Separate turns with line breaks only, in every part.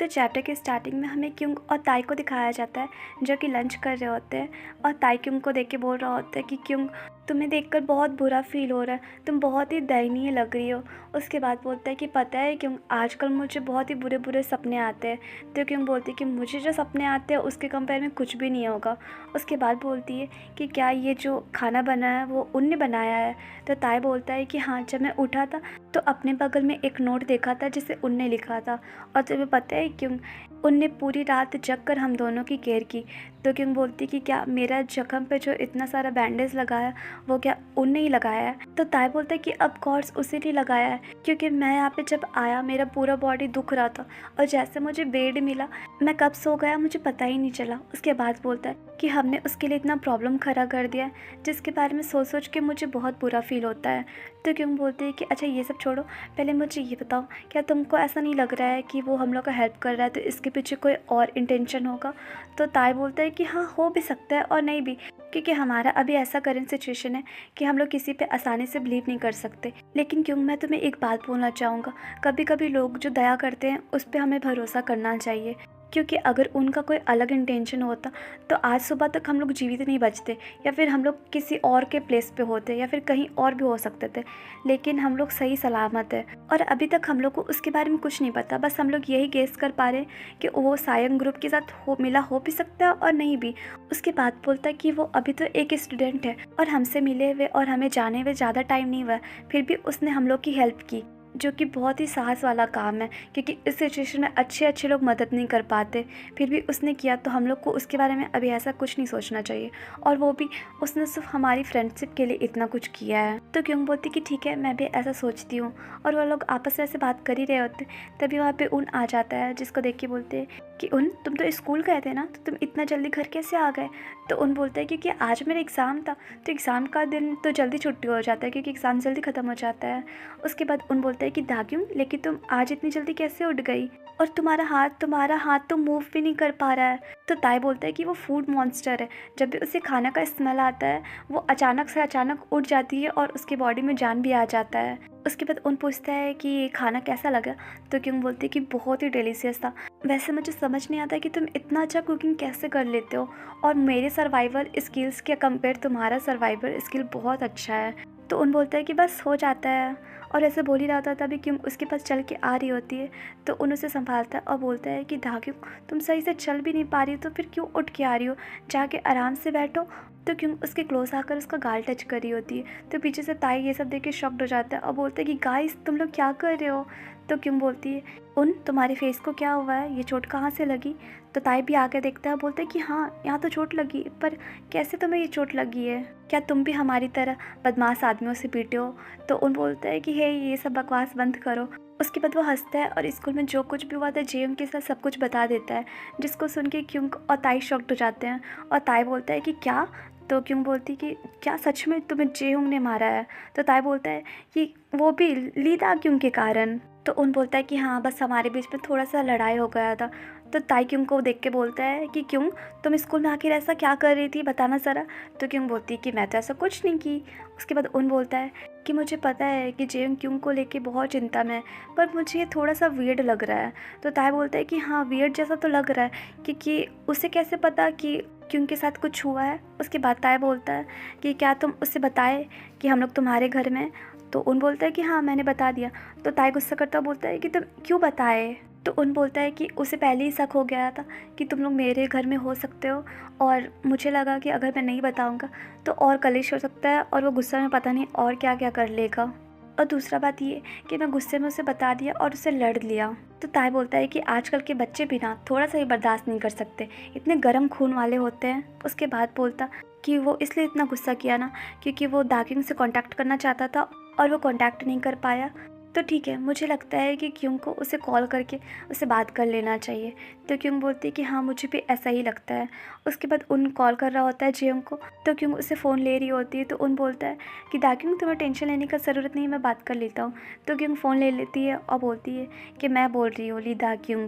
तो चैप्टर के स्टार्टिंग में हमें क्युंग और ताई को दिखाया जाता है जो कि लंच कर रहे होते हैं और ताई क्युंग को देख के बोल रहा होता है कि क्युंग तुम्हें देखकर बहुत बुरा फील हो रहा है, तुम बहुत ही दयनीय लग रही हो। उसके बाद बोलता है कि पता है क्युंग आजकल मुझे बहुत ही बुरे बुरे सपने आते हैं। तो क्युंग बोलती है कि मुझे जो सपने आते हैं उसके कंपेयर में कुछ भी नहीं होगा। उसके बाद बोलती है कि क्या ये जो खाना बना है वो उनने बनाया है। तो ताई बोलता है कि हाँ, जब मैं उठा था तो अपने बगल में एक नोट देखा था जिसे उनने लिखा था और तुम्हें पता है क्यों उनने पूरी रात जग कर हम दोनों की केयर की। तो क्यों बोलती कि क्या मेरा जख्म पे जो इतना सारा बैंडेज लगाया वो क्या उनने ही लगाया है। तो ताई बोलता है कि ऑफ कोर्स उसी ने लगाया है, क्योंकि मैं यहाँ पे जब आया मेरा पूरा बॉडी दुख रहा था और जैसे मुझे बेड मिला मैं कब सो गया मुझे पता ही नहीं चला। उसके बाद बोलता है कि हमने उसके लिए इतना प्रॉब्लम खड़ा कर दिया है जिसके बारे में सोच सोच के मुझे बहुत बुरा फील होता है। तो क्यों बोलते हैं कि अच्छा ये सब छोड़ो, पहले मुझे ये बताओ क्या तुमको ऐसा नहीं लग रहा है कि वो हम लोग का हेल्प कर रहा है तो इसके पीछे कोई और इंटेंशन होगा। तो ताई बोलता है कि हाँ, हो भी सकता है और नहीं भी, क्योंकि हमारा अभी ऐसा करंट सिचुएशन है कि हम लोग किसी पे आसानी से बिलीव नहीं कर सकते। लेकिन क्यों मैं तुम्हें एक बात बोलना चाहूँगा, कभी कभी लोग जो दया करते हैं उस पर हमें भरोसा करना चाहिए, क्योंकि अगर उनका कोई अलग इंटेंशन होता तो आज सुबह तक हम लोग जीवित नहीं बचते या फिर हम लोग किसी और के प्लेस पे होते या फिर कहीं और भी हो सकते थे। लेकिन हम लोग सही सलामत है और अभी तक हम लोग को उसके बारे में कुछ नहीं पता। बस हम लोग यही गेस कर पा रहे हैं कि वो सायंग ग्रुप के साथ मिला हो भी सकता है और नहीं भी। उसके बाद बोलता है कि वो अभी तो एक स्टूडेंट है और हमसे मिले हुए और हमें जाने हुए ज़्यादा टाइम नहीं हुआ, फिर भी उसने हम लोग की हेल्प की, जो कि बहुत ही साहस वाला काम है, क्योंकि इस सिचुएशन में अच्छे अच्छे लोग मदद नहीं कर पाते। फिर भी उसने किया तो हम लोग को उसके बारे में अभी ऐसा कुछ नहीं सोचना चाहिए, और वो भी उसने सिर्फ हमारी फ्रेंडशिप के लिए इतना कुछ किया है। तो क्यों बोलती कि ठीक है, मैं भी ऐसा सोचती हूँ। और वो लोग आपस में ऐसे बात कर ही रहे होते तभी वहाँ पे उन आ जाता है, जिसको देख के बोलते हैं कि उन तुम तो स्कूल गए थे ना, तो तुम इतना जल्दी घर कैसे आ गए। तो उन बोलता है क्योंकि आज मेरा एग्ज़ाम था, तो एग्ज़ाम का दिन तो जल्दी छुट्टी हो जाता है क्योंकि एग्ज़ाम जल्दी ख़त्म हो जाता है। उसके बाद उन बोलता है कि दाग्यूं, लेकिन तुम आज इतनी जल्दी कैसे उठ गई और तुम्हारा हाथ तो मूव भी नहीं कर पा रहा है। तो ताई बोलता है कि वो फूड मॉन्स्टर है, जब भी उसे खाना का स्मेल आता है वो अचानक से अचानक उठ जाती है और उसके बॉडी में जान भी आ जाता है। उसके बाद उन पूछता है कि ये खाना कैसा लगा। तो क्यों बोलती है कि बहुत ही डिलीशियस था। वैसे मुझे समझ नहीं आता कि तुम इतना अच्छा कुकिंग कैसे कर लेते हो, और मेरे सर्वाइवल स्किल्स के कंपेयर तुम्हारा सर्वाइवल स्किल बहुत अच्छा है। तो उन बोलता है कि बस हो जाता है। और ऐसे बोल ही रहा था तभी क्यों उसके पास चल के आ रही होती है। तो उन उसे संभालता है और बोलता है कि धाग्यों, तुम सही से चल भी नहीं पा रही हो तो फिर क्यों उठ के आ रही हो, जाके आराम से बैठो। तो क्यों उसके क्लोज आकर उसका गाल टच कर रही होती है। तो पीछे से ताई ये सब देख के शॉक्ड हो जाता है और बोलता है कि गाइस तुम लोग क्या कर रहे हो। तो क्यों बोलती है उन तुम्हारे फेस को क्या हुआ है, ये चोट कहाँ से लगी। तो ताई भी आके देखता है, बोलता है कि हाँ यहाँ तो चोट लगी, पर कैसे तुम्हें ये चोट लगी है, क्या तुम भी हमारी तरह बदमाश आदमियों से पीटे हो। तो उन बोलता है कि हे ये सब बकवास बंद करो। उसके बाद वो हंसता है और स्कूल में जो कुछ भी हुआ था जेम के साथ सब कुछ बता देता है, जिसको सुन के क्यों और ताई शॉक्ड हो जाते हैं। और ताई बोलता है कि क्या। तो क्यों बोलती कि क्या सच में तुम्हें जेहोंग ने मारा है। तो ताई बोलता है कि वो भी ली दाग्यूं के कारण। तो उन बोलता है कि हाँ, बस हमारे बीच में थोड़ा सा लड़ाई हो गया था। तो ताई क्यों को देख के बोलता है कि क्यों तुम स्कूल में आखिर ऐसा क्या कर रही थी, बताना ज़रा। तो क्यों बोलती है कि मैं तो ऐसा कुछ नहीं की। उसके बाद उन बोलता है कि मुझे पता है कि जेम क्यों को लेके बहुत चिंता में है, पर मुझे ये थोड़ा सा वियर्ड लग रहा है। तो ताई बोलता है कि हाँ, वियर्ड जैसा तो लग रहा है, क्योंकि उसे कैसे पता कि क्यों के साथ कुछ हुआ है। उसके बाद ताई बोलता है कि क्या तुम उससे बताए कि हम लोग तुम्हारे घर में। तो उन बोलता है कि हाँ मैंने बता दिया। तो ताई गुस्सा करता बोलता है कि तुम क्यों बताए। तो उन बोलता है कि उसे पहले ही शक हो गया था कि तुम लोग मेरे घर में हो सकते हो, और मुझे लगा कि अगर मैं नहीं बताऊंगा तो और कलेश हो सकता है और वो गुस्सा में पता नहीं और क्या क्या कर लेगा। और दूसरा बात ये कि मैं गुस्से में उसे बता दिया और उसे लड़ लिया। तो ताई बोलता है कि आजकल के बच्चे भी ना थोड़ा सा ही बर्दाश्त नहीं कर सकते, इतने गर्म खून वाले होते हैं। उसके बाद बोलता कि वो इसलिए इतना गुस्सा किया ना क्योंकि वो दागिंग से कांटेक्ट करना चाहता था और वो कांटेक्ट नहीं कर पाया। तो ठीक है, मुझे लगता है कि क्यों को उसे कॉल करके उसे बात कर लेना चाहिए। तो क्यों बोलती है कि हाँ मुझे भी ऐसा ही लगता है। उसके बाद उन कॉल कर रहा होता है जेयोंग को। तो क्यों उसे फ़ोन ले रही होती है। तो उन बोलता है कि दाग्यूं तुम्हें टेंशन लेने का ज़रूरत नहीं, मैं बात कर लेता हूँ। तो क्यों फ़ोन ले लेती है और बोलती है कि मैं बोल रही हूँ ली दाग्यूं।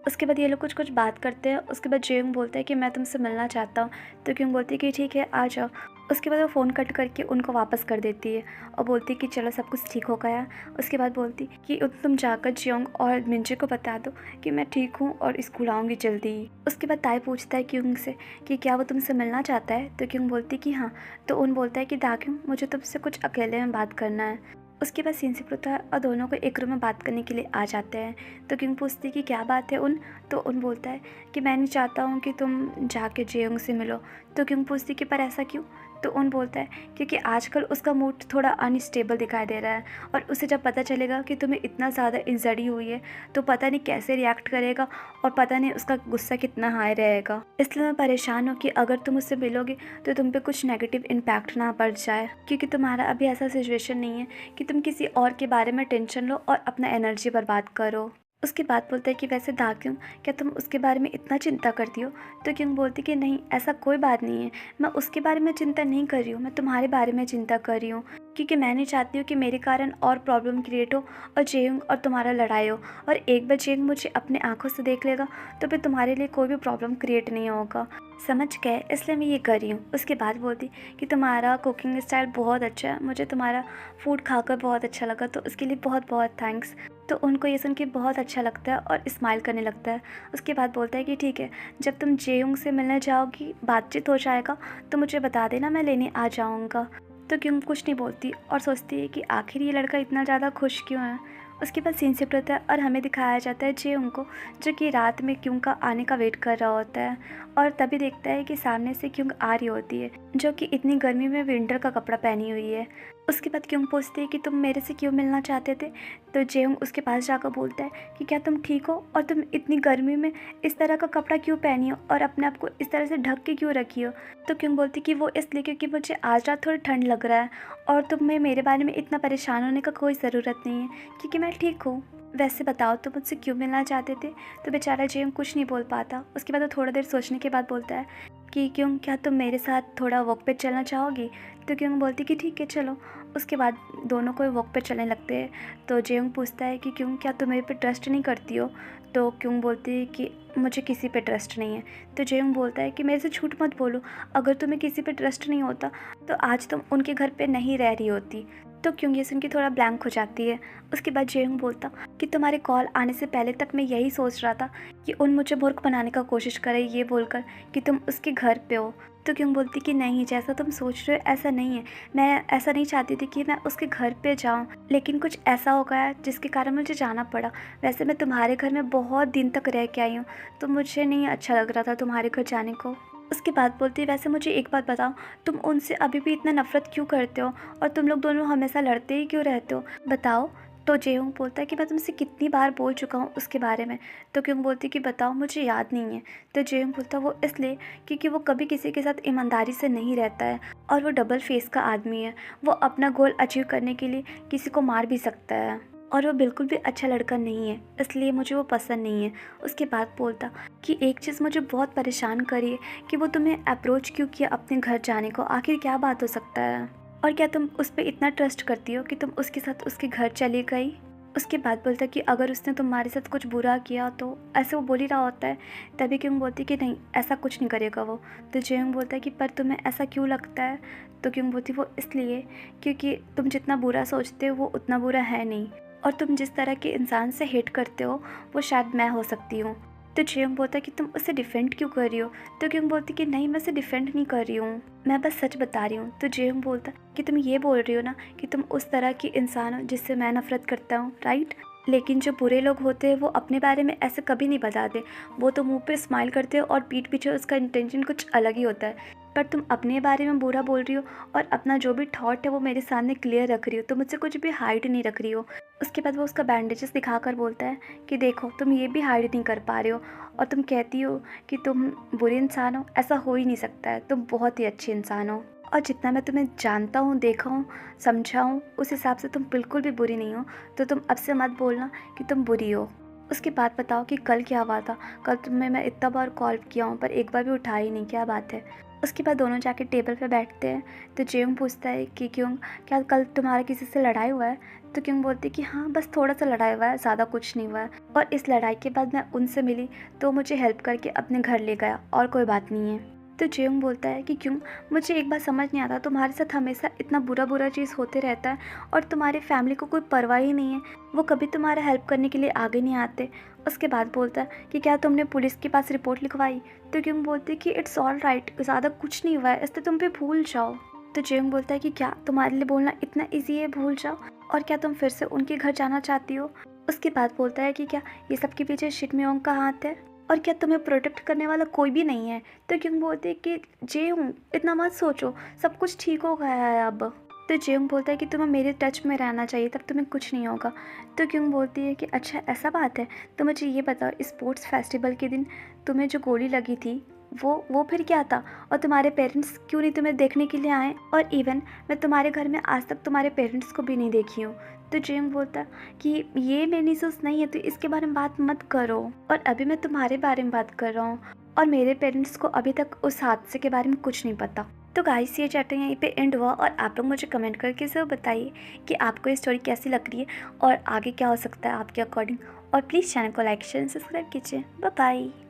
उसके बाद ये लोग कुछ कुछ बात करते हैं। उसके बाद जेयोंग बोलता है कि मैं तुमसे मिलना चाहता हूँ। तो क्योंग बोलती है कि ठीक है आ जाओ। उसके बाद वो फ़ोन कट करके उनको वापस कर देती है और बोलती है कि चलो सब कुछ ठीक हो गया। उसके बाद बोलती कि तुम जाकर जियोंग और मिंजे को बता दो कि मैं ठीक हूँ और स्कूल आऊँगी जल्दी ही। उसके बाद ताई पूछता है क्योंग से कि क्या वो तुमसे मिलना चाहता है। तो क्योंग बोलती कि हाँ। तो उन बोलता है कि दाक्योंग मुझे तुमसे कुछ अकेले में बात करना है। उसके बाद सीन शिफ्ट होता है और दोनों को एक रूम में बात करने के लिए आ जाते हैं। तो क्योंग पूछती है कि क्या बात है उन। तो उन बोलता है कि मैं नहीं चाहता हूँ कि तुम जाके जेयोंग से मिलो। तो क्योंग पूछती कि पर ऐसा क्यों। तो उन बोलता है क्योंकि आजकल उसका मूड थोड़ा अनस्टेबल दिखाई दे रहा है और उसे जब पता चलेगा कि तुम्हें इतना ज़्यादा इंजरी हुई है तो पता नहीं कैसे रिएक्ट करेगा और पता नहीं उसका गुस्सा कितना हाई रहेगा। इसलिए मैं परेशान हूँ कि अगर तुम उससे मिलोगे तो तुम पे कुछ नेगेटिव इम्पैक्ट ना पड़ जाए, क्योंकि तुम्हारा अभी ऐसा सिचुएशन नहीं है कि तुम किसी और के बारे में टेंशन लो और अपना एनर्जी बर्बाद करो। उसके बाद बोलता है कि वैसे दाक्योंग क्या तुम उसके बारे में इतना चिंता करती हो। तो क्योंग बोलती कि नहीं ऐसा कोई बात नहीं है, मैं उसके बारे में चिंता नहीं कर रही हूँ, मैं तुम्हारे बारे में चिंता कर रही हूँ, क्योंकि मैं नहीं चाहती हूँ कि मेरे कारण और प्रॉब्लम क्रिएट हो और जेयोंग और तुम्हारा लड़ाई हो और एक बार जेयोंग मुझे अपने आंखों से देख लेगा तो फिर तुम्हारे लिए कोई भी प्रॉब्लम क्रिएट नहीं होगा। समझ गए, इसलिए मैं ये कर रही हूँ। उसके बाद बोलती कि तुम्हारा कुकिंग स्टाइल बहुत अच्छा है, मुझे तुम्हारा फूड खाकर बहुत अच्छा लगा, तो उसके लिए बहुत बहुत थैंक्स। तो उनको ये सुन के बहुत अच्छा लगता है और स्माइल करने लगता है। उसके बाद बोलता है कि ठीक है, जब तुम जेयोंग से मिलने जाओगी बातचीत हो जाएगा तो मुझे बता देना, मैं लेने आ जाऊँगा। तो क्यों कुछ नहीं बोलती और सोचती है कि आखिर ये लड़का इतना ज़्यादा खुश क्यों है। उसके बाद सीन शिफ्ट होता है और हमें दिखाया जाता है जेयोंग को, जो कि रात में क्यों का आने का वेट कर रहा होता है और तभी देखता है कि सामने से क्यों आ रही होती है, जो कि इतनी गर्मी में विंटर का कपड़ा पहनी हुई है। उसके बाद क्यों पूछती है कि तुम मेरे से क्यों मिलना चाहते थे। तो जेयोंग उसके पास जाकर बोलता है कि क्या तुम ठीक हो और तुम इतनी गर्मी में इस तरह का कपड़ा क्यों पहनी हो और अपने आप को इस तरह से ढक के क्यों रखी हो। तो क्यों बोलती कि वो इसलिए क्योंकि मुझे आज रात थोड़ी ठंड लग रहा है और तुम्हें मेरे बारे में इतना परेशान होने का कोई ज़रूरत नहीं है, क्योंकि मैं ठीक हूँ। वैसे बताओ तुम मुझसे क्यों मिलना चाहते थे। तो बेचारा जेयोंग कुछ नहीं बोल पाता। उसके बाद वो थोड़ा देर सोचने के बाद बोलता है कि क्यों क्या तुम मेरे साथ थोड़ा वॉक पे चलना चाहोगी। तो क्यों बोलती कि ठीक है चलो। उसके बाद दोनों को वॉक पे चलने लगते हैं। तो जेयोंग पूछता है कि क्यों क्या तुम मेरे पे ट्रस्ट नहीं करती हो। तो क्यों बोलती है कि मुझे किसी पे ट्रस्ट नहीं है। तो जेयोंग बोलता है कि मेरे से झूठ मत बोलो, अगर तुम्हें किसी पे ट्रस्ट नहीं होता तो आज तुम उनके घर पे नहीं रह रही होती। तो क्यों ये सुन के थोड़ा ब्लैंक हो जाती है। उसके बाद जेयोंग बोलता कि तुम्हारे कॉल आने से पहले तक मैं यही सोच रहा था कि उन मुझे मूर्ख बनाने का कोशिश करे ये बोलकर कि तुम उसके घर पे हो। तो क्यों बोलती कि नहीं, जैसा तुम सोच रहे हो ऐसा नहीं है, मैं ऐसा नहीं चाहती थी कि मैं उसके घर पे जाऊं, लेकिन कुछ ऐसा हो गया जिसके कारण मुझे जाना पड़ा। वैसे मैं तुम्हारे घर में बहुत दिन तक रह के आई हूँ तो मुझे नहीं अच्छा लग रहा था तुम्हारे घर जाने को। उसके बाद बोलती है वैसे मुझे एक बात बताओ, तुम उनसे अभी भी इतना नफरत क्यों करते हो और तुम लोग दोनों हमेशा लड़ते ही क्यों रहते हो, बताओ। तो जेयोंग बोलता है कि मैं तुमसे कितनी बार बोल चुका हूँ उसके बारे में। तो क्यों बोलती कि बताओ मुझे याद नहीं है। तो जेयोंग बोलता वो इसलिए क्योंकि वो कभी किसी के साथ ईमानदारी से नहीं रहता है और वो डबल फेस का आदमी है। वो अपना गोल अचीव करने के लिए किसी को मार भी सकता है और वो बिल्कुल भी अच्छा लड़का नहीं है, इसलिए मुझे वो पसंद नहीं है। उसके बाद बोलता कि एक चीज़ मुझे बहुत परेशान करी है कि वो तुम्हें अप्रोच क्यों किया अपने घर जाने को, आखिर क्या बात हो सकता है और क्या तुम उस पर इतना ट्रस्ट करती हो कि तुम उसके साथ उसके घर चली गई। उसके बाद बोलता कि अगर उसने तुम्हारे साथ कुछ बुरा किया तो ऐसे वो बोल ही रहा होता है। तभी क्यों बोलती कि नहीं ऐसा कुछ नहीं करेगा वो। तो जेयोंग बोलता है कि पर तुम्हें ऐसा क्यों लगता है। तो क्यों बोलती वो इसलिए क्योंकि तुम जितना बुरा सोचते हो वो उतना बुरा है नहीं और तुम जिस तरह के इंसान से हेट करते हो वो शायद मैं हो सकती हूँ। तो जेयोंग बोलता कि तुम उसे डिफेंड क्यों कर रही हो। तो क्यों बोलती कि नहीं मैं उसे डिफेंड नहीं कर रही हूँ, मैं बस सच बता रही हूँ। तो जेयोंग बोलता कि तुम ये बोल रही हो ना कि तुम उस तरह की इंसान हो जिससे मैं नफरत करता हूँ, राइट। लेकिन जो बुरे लोग होते हैं वो अपने बारे में ऐसे कभी नहीं बताते, वो तो मुंह पे स्माइल करते हो और पीठ पीछे उसका इंटेंशन कुछ अलग ही होता है। पर तुम अपने बारे में बुरा बोल रही हो और अपना जो भी थॉट है वो मेरे सामने क्लियर रख रही हो, तो मुझसे कुछ भी हाइड नहीं रख रही हो। उसके बाद वो उसका बैंडेजेस दिखाकर बोलता है कि देखो तुम ये भी हाइड नहीं कर पा रहे हो और तुम कहती हो कि तुम बुरे इंसान हो, ऐसा हो ही नहीं सकता है, तुम बहुत ही अच्छे इंसान हो और जितना मैं तुम्हें जानता हूँ, देखा हूँ, समझा हूँ, उस हिसाब से तुम बिल्कुल भी बुरी नहीं हो, तो तुम अब से मत बोलना कि तुम बुरी हो। उसके बाद बताओ कि कल क्या हुआ था, कल तुम्हें मैं इतना बार कॉल किया हूँ पर एक बार भी उठा ही नहीं, क्या बात है। उसके बाद दोनों जाके टेबल पे बैठते हैं। तो जेयोंग पूछता है कि क्यों क्या कल तुम्हारा किसी से लड़ाई हुआ है। तो क्योंग बोलती कि हाँ बस थोड़ा सा लड़ाई हुआ है, ज़्यादा कुछ नहीं हुआ है, और इस लड़ाई के बाद मैं उनसे मिली तो मुझे हेल्प करके अपने घर ले गया और कोई बात नहीं है। तो जेयोंग बोलता है कि क्यों, मुझे एक बात समझ नहीं आता, तुम्हारे साथ हमेशा इतना बुरा बुरा चीज़ होते रहता है और तुम्हारी फैमिली को कोई परवाह ही नहीं है, वो कभी तुम्हारा हेल्प करने के लिए आगे नहीं आते। उसके बाद बोलता है कि क्या तुमने पुलिस के पास रिपोर्ट लिखवाई? तो क्यों बोलती है कि इट्स ऑल राइट, ज़्यादा कुछ नहीं हुआ है, इससे तुम पे भूल जाओ। तो जेयोंग बोलता है कि क्या तुम्हारे लिए बोलना इतना ईजी है, भूल जाओ, और क्या तुम फिर से उनके घर जाना चाहती हो? उसके बाद बोलता है कि क्या ये सब के पीछे शिनमियोंग का हाथ है, और क्या तुम्हें प्रोटेक्ट करने वाला कोई भी नहीं है? तो क्यों बोलते हैं कि जेयोंग इतना मत सोचो, सब कुछ ठीक हो गया है अब। तो जेयोंग बोलता है कि तुम्हें मेरे टच में रहना चाहिए, तब तुम्हें कुछ नहीं होगा। तो क्यों बोलती है कि अच्छा ऐसा बात है, तो मुझे ये बताओ, स्पोर्ट्स फेस्टिवल के दिन तुम्हें जो गोली लगी थी वो फिर क्या था, और तुम्हारे पेरेंट्स क्यों नहीं तुम्हें देखने के लिए आए? और इवन मैं तुम्हारे घर में आज तक तुम्हारे पेरेंट्स को भी नहीं देखी हूँ। तो जेयोंग बोलता कि ये मेरी सोच नहीं है, तो इसके बारे में बात मत करो, और अभी मैं तुम्हारे बारे में बात कर रहा हूँ, और मेरे पेरेंट्स को अभी तक उस हादसे के बारे में कुछ नहीं पता। तो गाइस ये चैप्टर यहीं पे एंड हुआ, और आप लोग मुझे कमेंट करके ज़रूर बताइए कि आपको ये स्टोरी कैसी लग रही है और आगे क्या हो सकता है आपके अकॉर्डिंग। और प्लीज़ चैनल को लाइक शेयर सब्सक्राइब कीजिए। Bye bye.